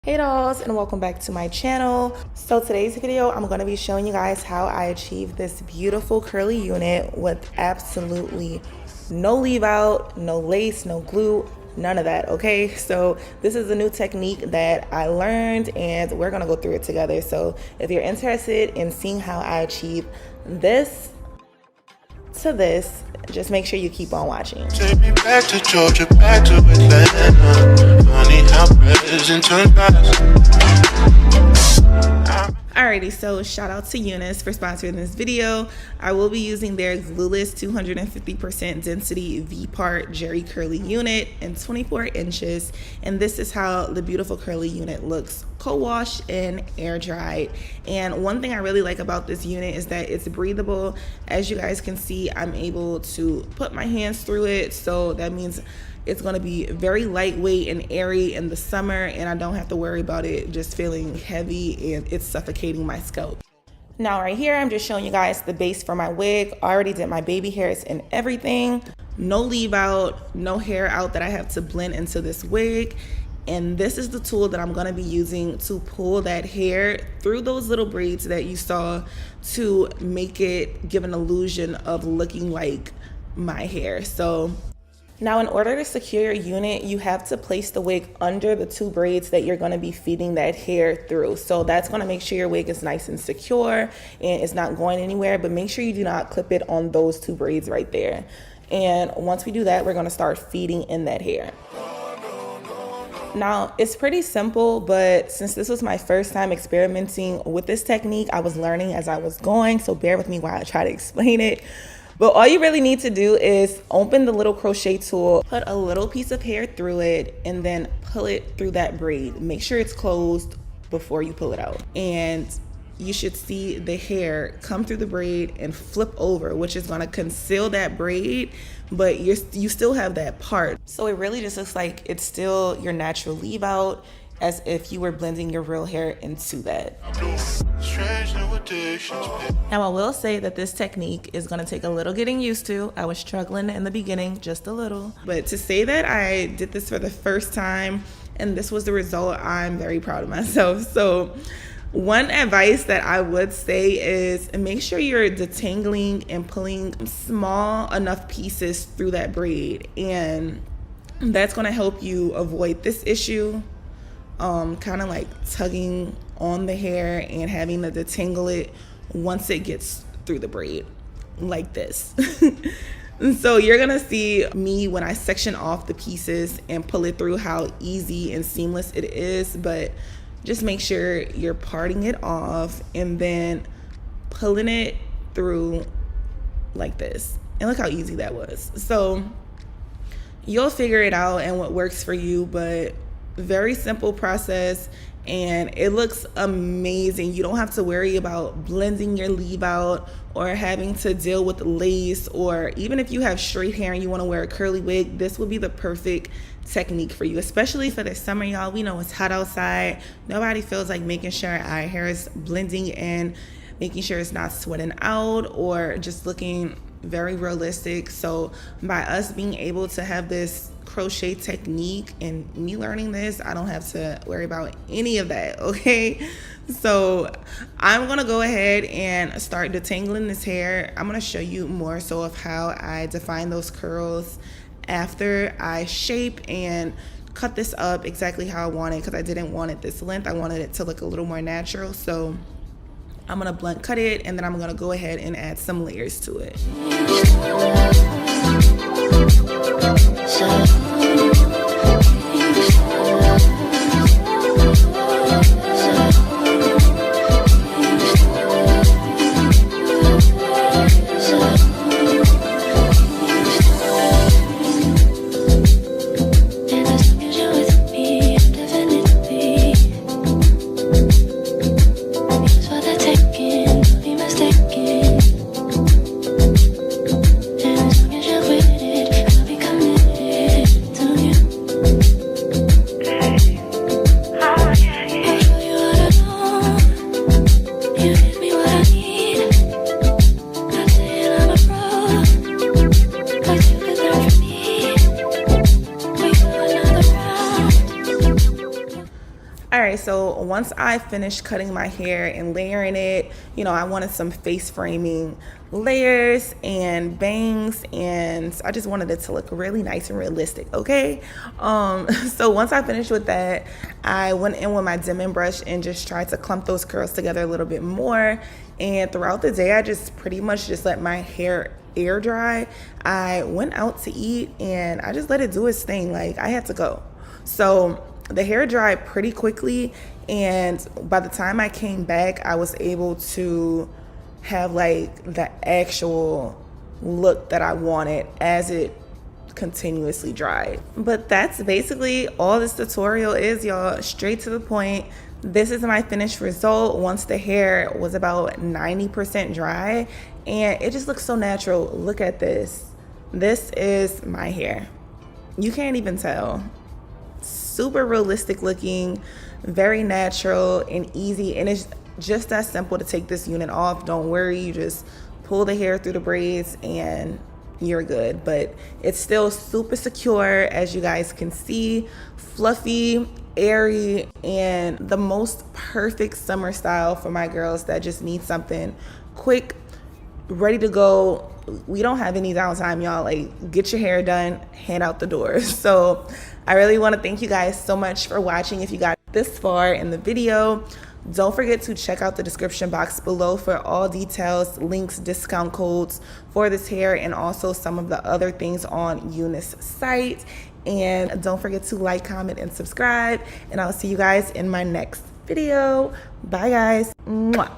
Hey dolls, and welcome back to my channel. So today's video, I'm going to be showing you guys how I achieved this beautiful curly unit with absolutely no leave out, no lace, no glue, none of that. Okay, so this is a new technique that I learned and we're going to go through it together. So if you're interested in seeing how I achieve this to this, just make sure you keep on watching. Take me back to Georgia, back to Atlanta. Funny how present turns past. Alrighty, so shout out to UNice for sponsoring this video. I will be using their Glueless 250% density V-part Jerry curly unit in 24 inches. And this is how the beautiful curly unit looks co-washed and air dried. And one thing I really like about this unit is that it's breathable. As you guys can see, I'm able to put my hands through it. So that means it's going to be very lightweight and airy in the summer, and I don't have to worry about it just feeling heavy and it's suffocating my scalp. Now right here, I'm just showing you guys the base for my wig. I already did my baby hairs and everything. No leave out, no hair out that I have to blend into this wig. And this is the tool that I'm going to be using to pull that hair through those little braids that you saw to make it give an illusion of looking like my hair. So now, in order to secure your unit, you have to place the wig under the two braids that you're going to be feeding that hair through. So that's going to make sure your wig is nice and secure and it's not going anywhere, but make sure you do not clip it on those two braids right there. And once we do that, we're going to start feeding in that hair. Now, it's pretty simple, but since this was my first time experimenting with this technique, I was learning as I was going, so bear with me while I try to explain it. But all you really need to do is open the little crochet tool, put a little piece of hair through it, and then pull it through that braid. Make sure it's closed before you pull it out. And you should see the hair come through the braid and flip over, which is gonna conceal that braid, but you still have that part. So it really just looks like it's still your natural leave out, as if you were blending your real hair into that. Now I will say that this technique is going to take a little getting used to. I was struggling in the beginning, just a little. But to say that I did this for the first time and this was the result, I'm very proud of myself. So one advice that I would say is make sure you're detangling and pulling small enough pieces through that braid. And that's going to help you avoid this issue. Kind of like tugging on the hair and having to detangle it once it gets through the braid like this. So you're gonna see me when I section off the pieces and pull it through how easy and seamless it is, but just make sure you're parting it off and then pulling it through like this. And look how easy that was. So you'll figure it out and what works for you, but very simple process and it looks amazing. You don't have to worry about blending your leave out or having to deal with lace, or even if you have straight hair and you want to wear a curly wig, this will be the perfect technique for you, especially for the summer, y'all. We know it's hot outside. Nobody feels like making sure our hair is blending in, making sure it's not sweating out or just looking very realistic. So by us being able to have this crochet technique and me learning this, I don't have to worry about any of that. Okay, so I'm gonna go ahead and start detangling this hair. I'm gonna show you more so of how I define those curls after I shape and cut this up exactly how I want it, because I didn't want it this length. I wanted it to look a little more natural. So I'm gonna blunt cut it and then I'm gonna go ahead and add some layers to it. right, so once I finished cutting my hair and layering it, you know, I wanted some face framing layers and bangs, and I just wanted it to look really nice and realistic, okay? So once I finished with that, I went in with my Denman brush and just tried to clump those curls together a little bit more. And throughout the day, I just pretty much just let my hair air dry. I went out to eat and I just let it do its thing. Like, I had to go. So the hair dried pretty quickly, and by the time I came back, I was able to have like the actual look that I wanted as it continuously dried. But that's basically all this tutorial is, y'all. Straight to the point. This is my finished result once the hair was about 90% dry, and it just looks so natural. Look at this. This is my hair. You can't even tell. Super realistic looking, very natural and easy, and it's just that simple to take this unit off. Don't worry, you just pull the hair through the braids and you're good. But it's still super secure, as you guys can see, fluffy, airy, and the most perfect summer style for my girls that just need something quick, ready to go. We don't have any downtime, y'all. Like, get your hair done, head out the door. So I really want to thank you guys so much for watching. If you got this far in the video, don't forget to check out the description box below for all details, links, discount codes for this hair, and also some of the other things on UNice site. And don't forget to like, comment, and subscribe. And I'll see you guys in my next video. Bye, guys. Mwah.